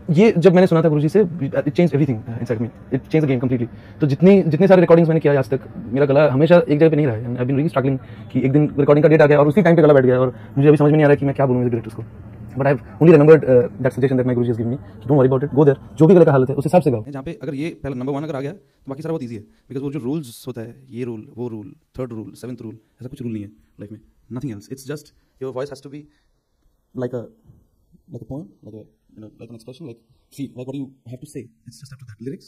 ये जब मैंने सुना था गुरुजी से, it change everything inside me, it change the game completely. तो जितने सारे रिकॉर्डिंग्स मैंने किया आज तक, मेरा गला हमेशा एक जगह पे नहीं रहा है, आई बीन रियली स्ट्रगलिंग कि एक दिन रिकॉर्डिंग का डेट आ गया और उसी टाइम पे गला बैठ गया, और मुझे अभी समझ में नहीं आ रहा है कि मैं क्या बोलूं म्यूजिक डायरेक्टर्स को। But I have only remembered that suggestion that my guruji has given me, don't worry about it, go there, जो भी गले का हालत है उस हिसाब से गाओ। जहाँ पे अगर ये पहला नंबर 1 अगर आ गया तो बाकी सारा बहुत ईजी है, बिकॉज वो जो रूल्स होता है, ये रूल, वो rule, third rule, 7th rule, ऐसा कुछ रूल नहीं है लाइफ में, nothing else. It's just your voice has to be like a poem, like an expression, like see, like what you have to say. It's just up to that. Lyrics,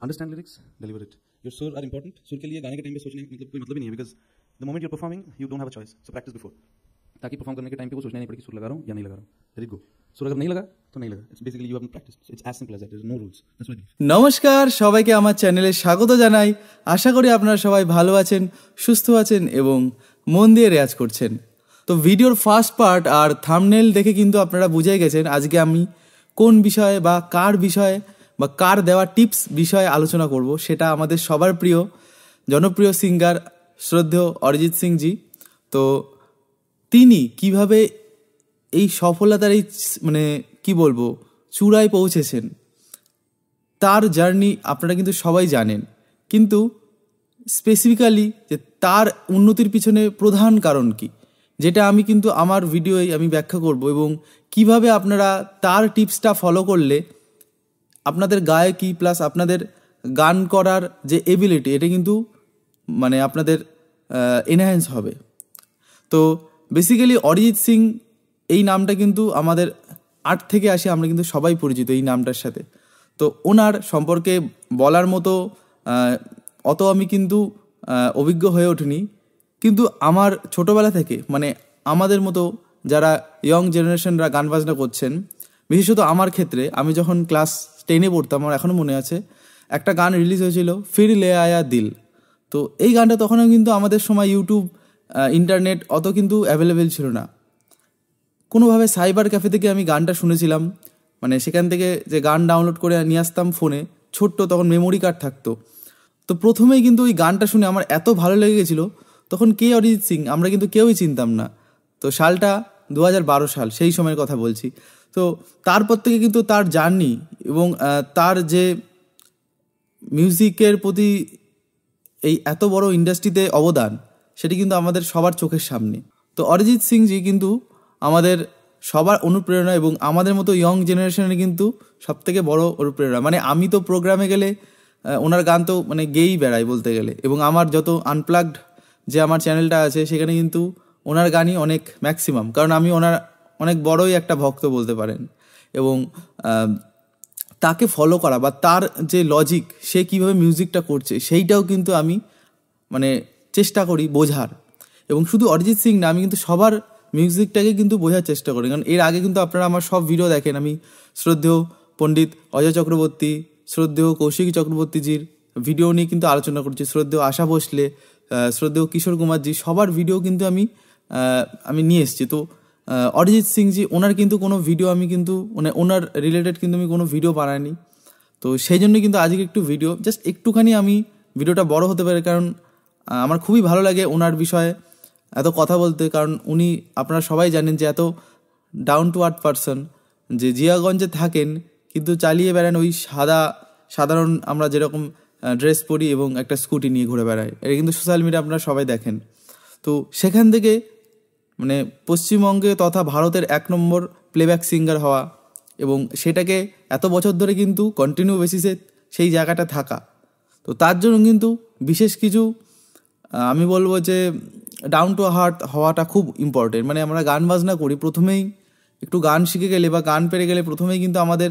understand lyrics, deliver it. Your sur are important. सुर के लिए गाने के time पे सोचने मतलब कोई मतलब ही नहीं है, because the moment you're performing, you don't have a choice. So practice before. ताकि परफॉर्म करने के टाइम पे वो सोचना नहीं पड़े कि सुर लगा रहा हूँ या नहीं लगा रहा हूँ. Let it go. सुर अगर नहीं लगा तो नहीं लगा. It's basically you haven't practiced. It's as simple as that. There's no rules. That's what I believe. নমস্কার, সবাইকে আমার চ্যানেলে স্বাগত জানাই। আশা করি আপনারা সবাই ভালো আছেন, সুস্থ আছেন এবং মন দিয়ে রেয়াজ করছেন। তো ভিডিওর ফার্স্ট পার্ট আর থাম্বনেল দেখে কিন্তু আপনারা বুঝেই গেছেন আজকে আমি কোন বিষয়ে বা কার বিষয়ে বা কার দেওয়া টিপস বিষয়ে আলোচনা করব। সেটা আমাদের সবার প্রিয় জনপ্রিয় সিঙ্গার শ্রদ্ধেয় অরিজিৎ সিং জি। তো তিনি কিভাবে এই সফলতার এই মানে কি বলবো চূড়ায় পৌঁছেছেন, তার জার্নি আপনারা কিন্তু সবাই জানেন, কিন্তু স্পেসিফিক্যালি যে তার উন্নতির পিছনে প্রধান কারণ কি, যেটা আমি কিন্তু আমার ভিডিওয় আমি ব্যাখ্যা করব, এবং কিভাবে আপনারা তার টিপসটা ফলো করলে আপনাদের গায়কি প্লাস আপনাদের গান করার যে এবিলিটি এটা কিন্তু মানে আপনাদের এনহ্যান্স হবে। তো বেসিক্যালি অরিজিৎ সিং এই নামটা কিন্তু আমাদের আর্ট থেকে আসে, আমরা কিন্তু সবাই পরিচিত এই নামটার সাথে। তো ওনার সম্পর্কে বলার মতো অত আমি কিন্তু অভিজ্ঞ হয়ে ওঠেনি, কিন্তু আমার ছোটোবেলা থেকে মানে আমাদের মতো যারা ইয়ং জেনারেশনরা গান বাজনা করছেন, বিশেষত আমার ক্ষেত্রে আমি যখন ক্লাস 10-এ পড়তাম, আমার এখনও মনে আছে একটা গান রিলিজ হয়েছিল, ফির লে আয়া দিল। তো এই গানটা তখনও কিন্তু আমাদের সময় ইউটিউব ইন্টারনেট অত কিন্তু অ্যাভেলেবেল ছিল না, কোনোভাবে সাইবার ক্যাফে থেকে আমি গানটা শুনেছিলাম, মানে সেখান থেকে যে গান ডাউনলোড করে নিয়ে আসতাম ফোনে, ছোট্ট তখন মেমোরি কার্ড থাকতো। তো প্রথমেই কিন্তু ওই গানটা শুনে আমার এত ভালো লেগে গেছিলো, তখন কে অরিজিৎ সিং আমরা কিন্তু কেউই চিনতাম না। তো সালটা 2012 সাল, সেই সময়ের কথা বলছি। তো তারপর থেকে কিন্তু তার জার্নি এবং তার যে মিউজিকের প্রতি এই এত বড় ইন্ডাস্ট্রিতে অবদান, সেটি কিন্তু আমাদের সবার চোখের সামনে। তো অরিজিৎ সিং জি কিন্তু আমাদের সবার অনুপ্রেরণা, এবং আমাদের মতো ইয়ং জেনারেশনের কিন্তু সবথেকে বড় অনুপ্রেরণা। মানে আমি তো প্রোগ্রামে গেলে ওনার গান তো মানে গেয়েই বেড়াই বলতে গেলে, এবং আমার যত আনপ্লাগড যে আমার চ্যানেলটা আছে সেখানে কিন্তু ওনার গানই অনেক ম্যাক্সিমাম, কারণ আমি ওনার অনেক বড়ই একটা ভক্ত বলতে পারেন। এবং তাকে ফলো করা বা তার যে লজিক, সে কীভাবে মিউজিকটা করছে সেইটাও কিন্তু আমি মানে চেষ্টা করি বোঝার। এবং শুধু অরিজিৎ সিং না, আমি কিন্তু সবার মিউজিকটাকে কিন্তু বোঝার চেষ্টা করি, কারণ এর আগে কিন্তু আপনারা আমার সব ভিডিও দেখেন। আমি শ্রদ্ধেয় পণ্ডিত অজয় চক্রবর্তী, শ্রদ্ধেয় কৌশিক চক্রবর্তীজির ভিডিও নিয়ে কিন্তু আলোচনা করছি, শ্রদ্ধেয় আশা ভোসলে, শ্রদ্ধেয় কিশোর কুমারজি, সবার ভিডিও কিন্তু আমি নিয়ে এসেছি। তো অরিজিৎ সিং জি ওনার কিন্তু কোনো ভিডিও আমি কিন্তু মানে ওনার রিলেটেড কিন্তু আমি কোনো ভিডিও বানাইনি। তো সেই জন্য কিন্তু আজকে একটু ভিডিও জাস্ট একটুখানি আমি ভিডিওটা বড় হতে পারে, কারণ আমার খুবই ভালো লাগে ওনার বিষয়ে এত কথা বলতে, কারণ উনি আপনারা সবাই জানেন যে এত ডাউন টু আর্থ পারসন, যে জিয়াগঞ্জে থাকেন কিন্তু চালিয়ে বেড়ান ওই সাধারণ আমরা যেরকম ড্রেস পরি এবং একটা স্কুটি নিয়ে ঘুরে বেড়ায়, এটা কিন্তু সোশ্যাল মিডিয়া আপনারা সবাই দেখেন। তো সেখান থেকে মানে পশ্চিমবঙ্গে তথা ভারতের 1 নম্বর প্লেব্যাক সিঙ্গার হওয়া, এবং সেটাকে এত বছর ধরে কিন্তু কন্টিনিউ বেসিসে সেই জায়গাটা থাকা, তো তার জন্য কিন্তু বিশেষ কিছু আমি বলবো যে ডাউন টু হার্ট হওয়াটা খুব ইম্পর্টেন্ট। মানে আমরা গান বাজনা করি, প্রথমেই একটু গান শিখে গেলে বা গান পেরে গেলে প্রথমেই কিন্তু আমাদের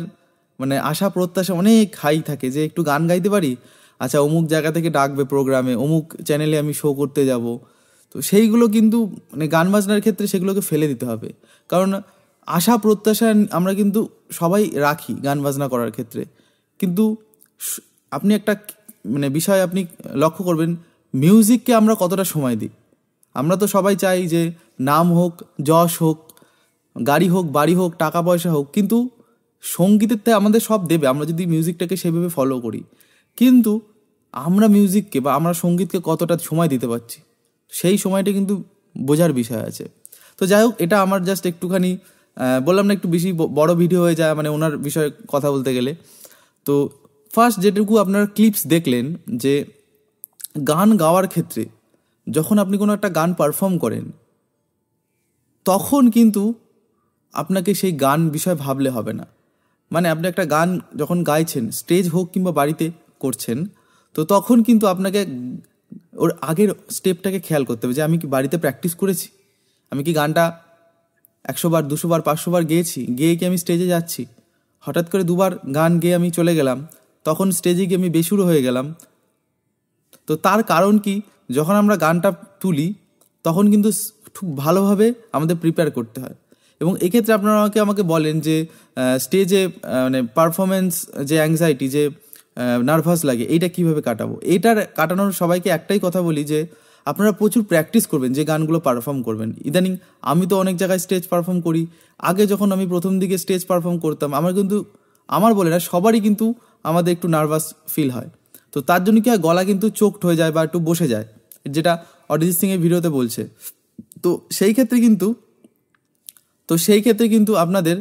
মানে আশা প্রত্যাশা অনেক হাই থাকে যে একটু গান গাইতে পারি, আচ্ছা অমুক জায়গা থেকে ডাকবে প্রোগ্রামে, অমুক চ্যানেলে আমি শো করতে যাব। তো সেইগুলো কিন্তু মানে গান বাজনার ক্ষেত্রে সেগুলোকে ফেলে দিতে হবে, কারণ আশা প্রত্যাশা আমরা কিন্তু সবাই রাখি গান বাজনা করার ক্ষেত্রে। কিন্তু আপনি একটা মানে বিষয় আপনি লক্ষ্য করবেন, মিউজিককে আমরা কতটা সময় দিই। আমরা তো সবাই চাই যে নাম হোক, যশ হোক, গাড়ি হোক, বাড়ি হোক, টাকা পয়সা হোক, কিন্তু সঙ্গীতের থেকে আমাদের সব দেবে আমরা যদি মিউজিকটাকে সেভাবে ফলো করি। কিন্তু আমরা মিউজিককে বা আমরা সঙ্গীতকে কতটা সময় দিতে পারছি, সেই সময়টা কিন্তু বোঝার বিষয় আছে। তো যাই হোক, এটা আমার জাস্ট একটুখানি বললাম না একটু বেশি বড় ভিডিও হয়ে যায় মানে ওনার বিষয়ে কথা বলতে গেলে। তো ফার্স্ট যেটুকু আপনারা ক্লিপস দেখলেন যে গান গাওয়ার ক্ষেত্রে যখন আপনি কোনো একটা গান পারফর্ম করেন তখন কিন্তু আপনাকে সেই গান বিষয়ে ভাবলে হবে না। মানে আপনি একটা গান যখন গাইছেন, স্টেজ হোক কিংবা বাড়িতে করছেন, তো তখন কিন্তু আপনাকে ওর আগের স্টেপটাকে খেয়াল করতে হবে যে আমি কি বাড়িতে প্র্যাকটিস করেছি, আমি কি গানটা 100 বার 200 বার 500 বার গেয়েছি, গেয়ে কি আমি স্টেজে যাচ্ছি। হঠাৎ করে 2 বার গান গেয়ে আমি চলে গেলাম, তখন স্টেজে গিয়ে আমি বেসুরো হয়ে গেলাম। তো তার কারণ কি, যখন আমরা গানটা তুলি তখন কিন্তু খুব ভালোভাবে আমাদের প্রিপেয়ার করতে হয়। এবং এক্ষেত্রে আপনারা আমাকে বলেন যে স্টেজে মানে পারফরমেন্স যে অ্যাংজাইটি, যে নার্ভাস লাগে, এইটা কিভাবে কাটাবো। এইটার কাটানোর সবাইকে একটাই কথা বলি যে আপনারা প্রচুর প্র্যাকটিস করবেন যে গানগুলো পারফর্ম করবেন। ইদানিং আমি তো অনেক জায়গায় স্টেজ পারফর্ম করি। আগে যখন আমি প্রথম দিকে স্টেজ পারফর্ম করতাম আমার বলে না, সবারই কিন্তু আমাদের একটু নার্ভাস ফিল হয়। তো তার জন্য কি হয়, গলা কিন্তু চোকড হয়ে যায় বা একটু বসে যায়, যেটা অরিজিৎ সিং এর ভিডিওতে বলছে। তো সেই ক্ষেত্রে কিন্তু আপনাদের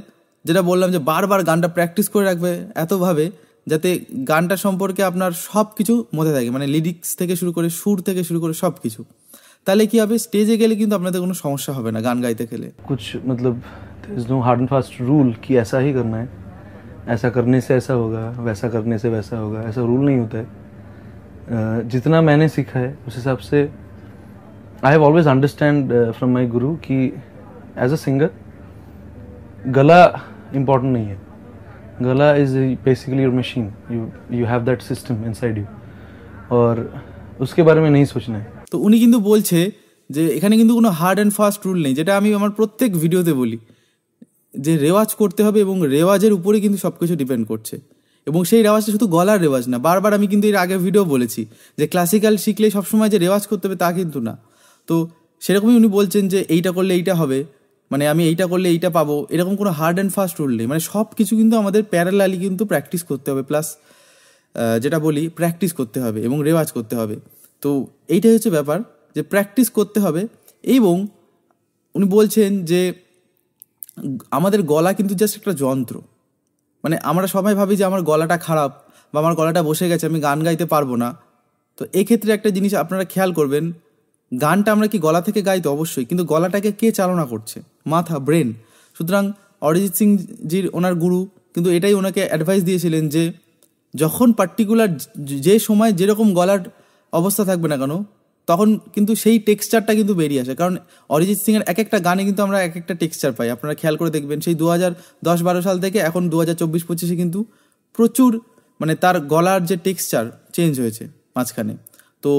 যেটা বললাম যে বারবার গানটা প্র্যাকটিস করে রাখবে এতভাবে যাতে গানটা সম্পর্কে আপনার সব কিছু মধ্যে থাকে, মানে লিরিক্স থেকে শুরু করে সুর থেকে শুরু করে সব কিছু। তাহলে কি হবে, স্টেজে গেলে কিন্তু আপনাদের কোনো সমস্যা হবে না গান গাইতে গেলে। कुछ मतलब there is no hard and fast rule कि ऐसा ही करना है, ऐसा करने से ऐसा होगा, वैसा करने से वैसा होगा, ऐसा रूल नहीं होता है। जितना मैंने सीखा है उस हिसाब से I have always understand from my गुरु कि एज अ सिंगर गला इम्पॉर्टेंट नहीं है। गला is basically your machine, you have that system inside you, और उसके बारे में नहीं सोचना है। তো উনি কিন্তু বলছে যে এখানে কিন্তু কোনো হার্ড অ্যান্ড ফাস্ট রুল নেই, যেটা আমি আমার প্রত্যেক ভিডিওতে বলি যে রেওয়াজ করতে হবে এবং রেওয়াজের উপরে কিন্তু সব কিছু ডিপেন্ড করছে। এবং সেই রেওয়াজটা শুধু গলার রেওয়াজ না, বারবার আমি কিন্তু এর আগের ভিডিও বলেছি যে ক্লাসিক্যাল শিখলে সবসময় যে রেওয়াজ করতে হবে তা কিন্তু না। তো সেরকমই উনি বলছেন যে এইটা করলে এইটা হবে, মানে আমি এইটা করলে এইটা পাবো, এরকম কোনো হার্ড অ্যান্ড ফাস্ট রুল নেই। মানে সব কিছু কিন্তু আমাদের প্যারালালি কিন্তু প্র্যাকটিস করতে হবে, প্লাস যেটা বলি প্র্যাকটিস করতে হবে এবং রেওয়াজ করতে হবে। তো এইটাই হচ্ছে ব্যাপার যে প্র্যাকটিস করতে হবে। এবং উনি বলছেন যে আমাদের গলা কিন্তু জাস্ট একটা যন্ত্র। মানে আমরা সবাই ভাবি যে আমার গলাটা খারাপ বা আমার গলাটা বসে গেছে, আমি গান গাইতে পারবো না। তো এক্ষেত্রে একটা জিনিস আপনারা খেয়াল করবেন, গানটা আমরা কি গলা থেকে গাই তো অবশ্যই, কিন্তু গলাটাকে কে চালনা করছে? মাথা, ব্রেন। সুতরাং অরিজিৎ সিং জির ওনার গুরু কিন্তু এটাই ওনাকে অ্যাডভাইস দিয়েছিলেন যে যখন পার্টিকুলার যে সময় যেরকম গলার অবস্থা থাকবে না কেন, তখন কিন্তু সেই টেক্সচারটা কিন্তু বেরিয়ে আসে। কারণ অরিজিৎ সিংয়ের এক একটা গানে কিন্তু আমরা এক একটা টেক্সচার পাই। আপনারা খেয়াল করে দেখবেন সেই 2010-12 সাল থেকে এখন 2024-25 কিন্তু প্রচুর মানে তার গলার যে টেক্সচার চেঞ্জ হয়েছে মাঝখানে। তো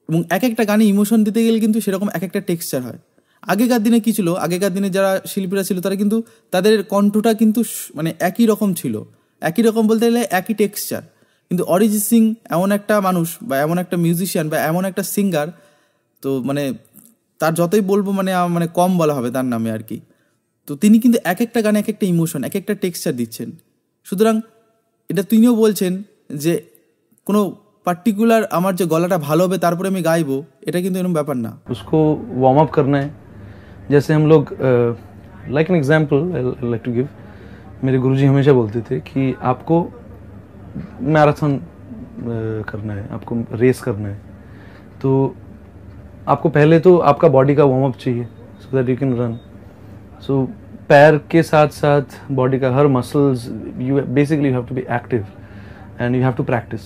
এবং এক একটা গানে ইমোশন দিতে গেলে কিন্তু সেরকম এক একটা টেক্সচার হয়। আগেকার দিনে কী ছিল, আগেকার দিনে যারা শিল্পীরা ছিল তারা কিন্তু তাদের কণ্ঠটা কিন্তু মানে একই রকম ছিল, একই রকম বলতে গেলে একই টেক্সচার। কিন্তু অরিজিৎ সিং এমন একটা মানুষ বা এমন একটা মিউজিশিয়ান বা এমন একটা সিঙ্গার, তো মানে তার যতই বলবো মানে কম বলা হবে তার নামে আর কি। তো তিনি কিন্তু এক একটা গানে এক একটা ইমোশন, এক একটা টেক্সচার দিচ্ছেন। সুতরাং এটা তিনিও বলছেন যে কোনো পার্টিকুলার আমার যে গলাটা ভালো হবে তারপরে আমি গাইবো, এটা কিন্তু এরকম ব্যাপার না। उसको वार्म अप करना है। जैसे हम लोग like an example I like to give, मेरे गुरुजी हमेशा बोलते थे कि आपको मैराथन करना है, आपको रेस करना है, तो आपको पहले तो आपका बॉडी का वार्म अप चाहिए so that you can run. So पैर के साथ साथ बॉडी का हर muscles, you basically you have to be active and you have to practice.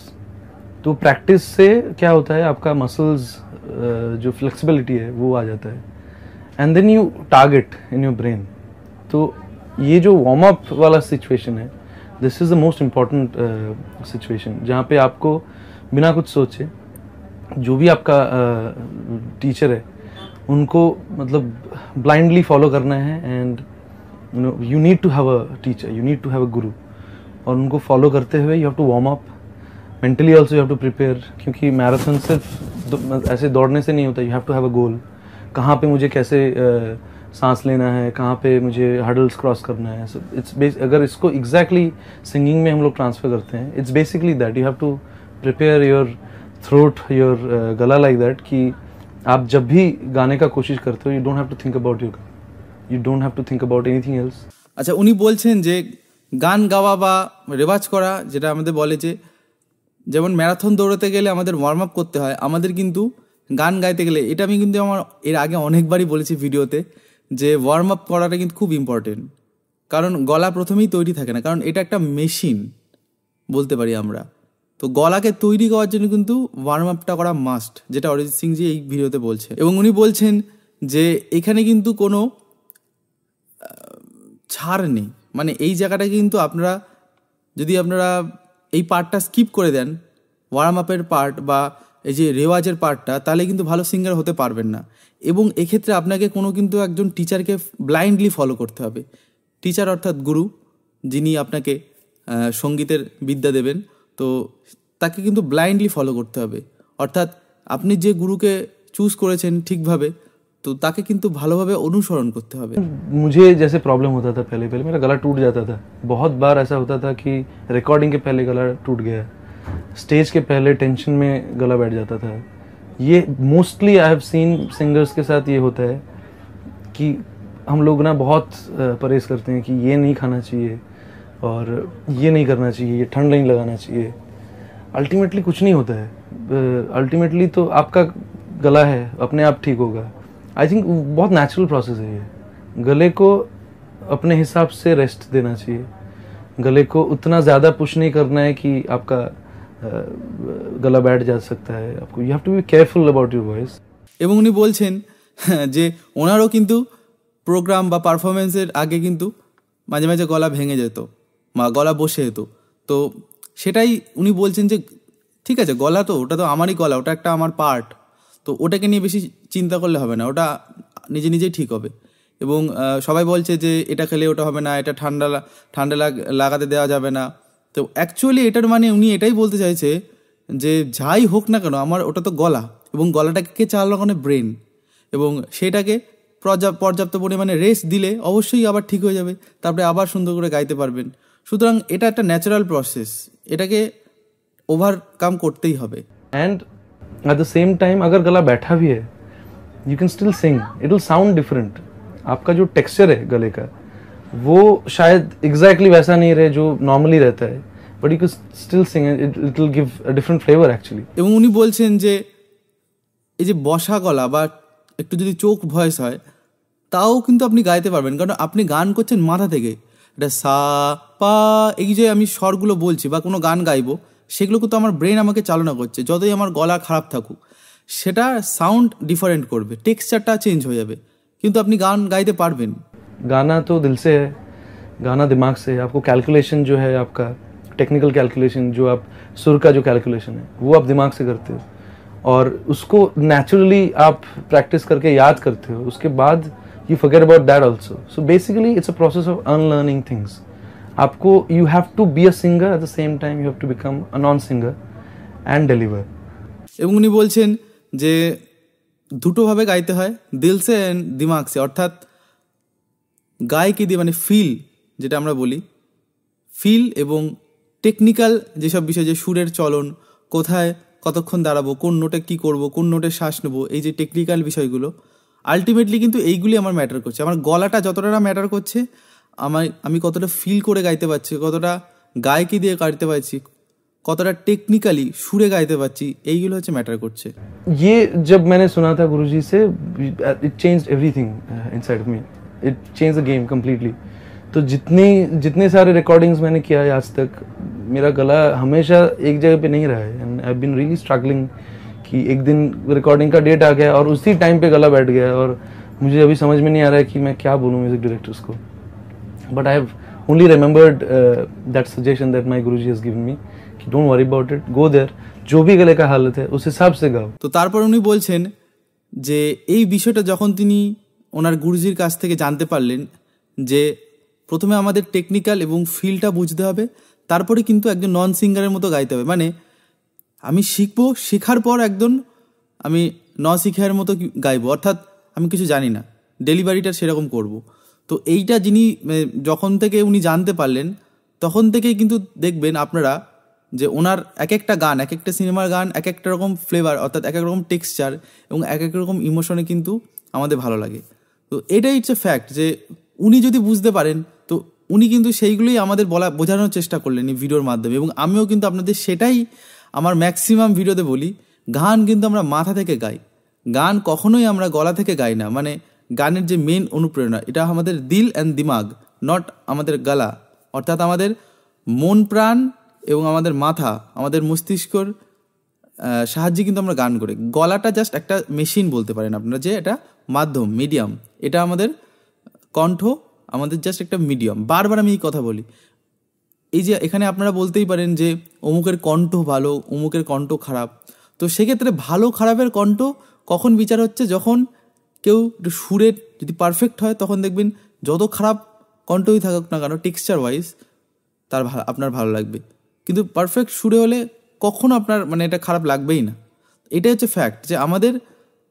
तो प्रैक्टिस से क्या होता है, आपका मसल्स जो फ्लेक्सिबिलिटी है वो आ जाता है, and then you target in your brain. तो ये जो वार्म अप वाला सिचुएशन है, this is the most important situation, जहाँ पे आपको बिना कुछ सोचे जो भी आपका टीचर है उनको मतलब ब्लाइंडली फॉलो करना है। And you need to have a teacher, you need to have a guru, और उनको फॉलो करते हुए you have to warm up mentally also, you have to prepare. क्योंकि मैराथन सिर्फ ऐसे दौड़ने से नहीं होता, you have to have a goal, कहाँ पे मुझे कैसे सांस लेना है, कहाँ पे मुझे हर्डल्स क्रॉस करना है। सो इट्स अगर इसको एग्जैक्टली सिंगिंग में हम लोग ट्रांसफर करते हैं, it's basically that you have to prepare your throat, your gala like that कि आप जब भी गाने का कोशिश करते हो, you don't have to think about your, You don't have to think about anything else. আচ্ছা, উনি বলছেন যে গান গাওয়া বা রেওয়াজ করা, যেটা আমাদের বলে যে যেমন ম্যারাথন দৌড়াতে গেলে আমাদের ওয়ার্ম আপ করতে হয়, আমাদের কিন্তু গান গাইতে গেলে, এটা আমি কিন্তু আমার এর আগে অনেকবারই বলেছি ভিডিওতে, যে ওয়ার্ম আপ করাটা কিন্তু খুব ইম্পর্টেন্ট। কারণ গলা প্রথমেই তৈরি থাকে না, কারণ এটা একটা মেশিন বলতে পারি আমরা। তো গলাকে তৈরি করার জন্য কিন্তু ওয়ার্ম আপটা করা মাস্ট, যেটা অরিজিৎ সিং জি এই ভিডিওতে বলছে। এবং উনি বলছেন যে এখানে কিন্তু কোনো ছাড় নেই, মানে এই জায়গাটা কিন্তু আপনারা যদি আপনারা এই পার্টটা স্কিপ করে দেন, ওয়ার্ম আপের পার্ট বা এই যে রেওয়াজের পার্টটা, তাহলে কিন্তু ভালো সিঙ্গার হতে পারবেন না। এবং এক্ষেত্রে আপনাকে কোনো কিন্তু একজন টিচারকে ব্লাইন্ডলি ফলো করতে হবে। টিচার অর্থাৎ গুরু, যিনি আপনাকে সঙ্গীতের বিদ্যা দেবেন, তো তাকে কিন্তু ব্লাইন্ডলি ফলো করতে হবে। অর্থাৎ আপনি যে গুরুকে চুজ করেছেন ঠিকভাবে, তো তাকে কিন্তু ভালোভাবে অনুসরণ করতে হবে। मुझे जैसे प्रॉब्लम होता था पहले मेरा गला टूट जाता था। बहुत बार ऐसा होता था कि रिकॉर्डिंग के पहले गला टूट गया, स्टेज के पहले टेंशन में गला बैठ जाता था। ये mostly I have seen singers के साथ ये होता है कि हम लोग ना बहुत परहेज करते हैं कि ये नहीं खाना चाहिए और ये नहीं करना चाहिए, ये ठंड नहीं लगाना चाहिए। अल्टीमेटली कुछ नहीं होता है। अल्टीमेटली तो आपका गला है अपने आप ठीक होगा। आई थिंक बहुत नेचुरल प्रोसेस है ये। गले को अपने हिसाब से रेस्ट देना चाहिए, गले को उतना ज़्यादा पुश नहीं करना है कि आपका गला बैठ जा सकता है। आपको you have to be careful about your voice. এবং উনি বলছেন যে ওনারও কিন্তু প্রোগ্রাম বা পারফরমেন্সের আগে কিন্তু মাঝে মাঝে গলা ভেঙে যেত বা গলা বসে যেত। তো সেটাই উনি বলছেন যে ঠিক আছে, গলা তো ওটা তো আমারই গলা, ওটা একটা আমার পার্ট, তো ওটাকে নিয়ে বেশি চিন্তা করলে হবে না, ওটা নিজে নিজেই ঠিক হবে। এবং সবাই বলছে যে এটা খেলে ওটা হবে না, এটা ঠান্ডা লাগাতে দেওয়া যাবে না। তো অ্যাকচুয়ালি এটার মানে উনি এটাই বলতে চাইছে যে যাই হোক না কেন আমার ওটা তো গলা, এবং গলাটাকে চালানো ব্রেন, এবং সেটাকে পর্যাপ্ত পরিমাণে রেস্ট দিলে অবশ্যই আবার ঠিক হয়ে যাবে, তারপরে আবার সুন্দর করে গাইতে পারবেন। সুতরাং এটা একটা ন্যাচারাল প্রসেস, এটাকে ওভারকাম করতেই হবে। And at the same time अगर गला बैठा भी है, you can still sing, it will sound different. आपका जो टेक्सचर है गले का वो शायद एग्जैक्टली वैसा नहीं रहे जो नॉर्मली रहता है, but you can still sing, it will give a different flavour actually. এবং উনি বলছেন যে এই যে বসা গলা বা একটু যদি চোখ ভয়েস হয়, তাও কিন্তু আপনি গাইতে পারবেন, কারণ আপনি গান করছেন মাথা থেকে। এটা সা পা, এই যে আমি স্বরগুলো বলছি বা কোনো গান গাইবো, সেগুলো কিন্তু আমার ব্রেন আমাকে চালনা করছে। যতই আমার গলা খারাপ থাকুক, সেটা সাউন্ড ডিফারেন্ট করবে, টেক্সচারটা চেঞ্জ হয়ে যাবে, কিন্তু আপনি গান গাইতে পারবেন। गाना तो दिल से है, गाना दिमाग से है। आपको कैलकुलेशन जो है, आपका टेक्निकल कैलकुलेशन, जो आप सुर का जो कैलकुलेशन है वो आप दिमाग से करते हो, और उसको नेचुरली आप प्रैक्टिस करके याद करते हो। उसके बाद you forget about that also. So basically it's a process of unlearning things. आपको you have to be a singer, at the same time you have to become a non singer and deliver. এবং উনি বলছেন যে দুটোভাবে গাইতে হয়, দিল say and দিমাগ সে। অর্থাৎ গায় কি দিয়ে, মানে ফিল, যেটা আমরা বলি ফিল, এবং টেকনিক্যাল যেসব বিষয়, যে সুরের চলন, কোথায় কতক্ষণ দাঁড়াবো, কোন নোটে কি করব, কোন নোটে শ্বাস নেবো, এই যে টেকনিক্যাল বিষয়গুলো, আলটিমেটলি কিন্তু এইগুলি আমার ম্যাটার করছে। আমার গলাটা যতটা না ম্যাটার করছে, আমি কতটা ফিল করে গাইতে পারছি, কতটা গায়কি দিয়ে গাইতে পারছি, কতটা টেকনিক্যালি সুরে গাইতে পারছি, এইগুলো হচ্ছে ম্যাটার করছে। ये जब मैंने सुना था गुरुजी से, it changed everything inside of me, it change the game completely. तो जितने सारे रिकॉर्डिंग्स मैंने किया है आज तक, मेरा गला हमेशा एक जगह पे नहीं रहा है, and I have been really struggling कि एक दिन रिकॉर्डिंग का डेट आ गया और उसी टाइम पे गला बैठ गया, और मुझे अभी समझ में नहीं आ रहा है कि मैं क्या बोलूँ म्यूजिक डायरेक्टर्स को। But I have only remembered that suggestion that my guruji has given me कि don't worry about it, go there, जो भी गले का हालत है उस हिसाब से गाओ। তো তারপর উনি বলছেন যে এই বিষয়টা যখন তিনি ওনার গুরুজির কাছ থেকে জানতে পারলেন, যে প্রথমে আমাদের টেকনিক্যাল এবং ফিলটা বুঝতে হবে, তারপরে কিন্তু একজন নন সিঙ্গারের মতো গাইতে হবে। মানে আমি শিখবো, শেখার পর একদম আমি শিখার মতো গাইবো, অর্থাৎ আমি কিছু জানি না, ডেলিভারিটা সেরকম করব। তো এইটা যিনি যখন থেকে উনি জানতে পারলেন, তখন থেকেই কিন্তু দেখবেন আপনারা যে ওনার এক একটা গান, এক একটা সিনেমার গান এক একটা রকম ফ্লেভার, অর্থাৎ এক এক রকম টেক্সচার এবং এক এক রকম ইমোশনে কিন্তু আমাদের ভালো লাগে। তো এটাই হচ্ছে ফ্যাক্ট যে উনি যদি বুঝতে পারেন তো উনি কিন্তু সেইগুলোই আমাদের বোঝানোর চেষ্টা করলেন এই ভিডিওর মাধ্যমে। এবং আমিও কিন্তু আপনাদের সেটাই আমার ম্যাক্সিমাম ভিডিওতে বলি, গান কিন্তু আমরা মাথা থেকে গাই, গান কখনোই আমরা গলা থেকে গাই না। মানে গানের যে মেন অনুপ্রেরণা এটা আমাদের দিল অ্যান্ড দিমাগ, নট আমাদের গলা। অর্থাৎ আমাদের মন প্রাণ এবং আমাদের মাথা, আমাদের মস্তিষ্কর সাহায্যে কিন্তু আমরা গান করি। গলাটা জাস্ট একটা মেশিন বলতে পারেন আপনারা, যে এটা মাধ্যম, মিডিয়াম। এটা আমাদের কণ্ঠ, আমাদের জাস্ট একটা মিডিয়াম। বারবার আমি এই কথা বলি। এই যে এখানে আপনারা বলতেই পারেন যে অমুকের কণ্ঠ ভালো, অমুকের কণ্ঠ খারাপ। তো সেক্ষেত্রে ভালো খারাপের কণ্ঠ কখন বিচার হচ্ছে, যখন কেউ একটু সুরের যদি পারফেক্ট হয় তখন দেখবেন যত খারাপ কণ্ঠই থাকুক না কেন টেক্সচার ওয়াইজ তার আপনার ভালো লাগবে। কিন্তু পারফেক্ট সুরে হলে কখনো আপনার মানে এটা খারাপ লাগবেই না। এটাই হচ্ছে ফ্যাক্ট যে আমাদের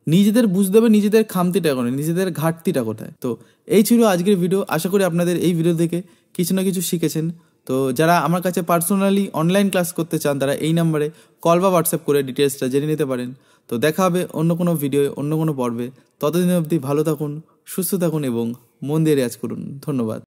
নিজেদের বুঝতে হবে নিজেদের খামতিটা কোথায়, নিজেদের ঘাটতিটা কোথায়। তো এই ছিল আজকের ভিডিও। আশা করি আপনাদের এই ভিডিও থেকে কিছু না কিছু শিখেছেন। তো যারা আমার কাছে পার্সোনালি অনলাইন ক্লাস করতে চান তারা এই নাম্বারে কল বা হোয়াটসঅ্যাপ করে ডিটেলসটা জেনে নিতে পারেন। তো দেখা হবে অন্য কোনো ভিডিও, অন্য কোনো পর্বে। ততদিন অবধি ভালো থাকুন, সুস্থ থাকুন এবং মন দিয়ে রেয়াজ করুন। ধন্যবাদ।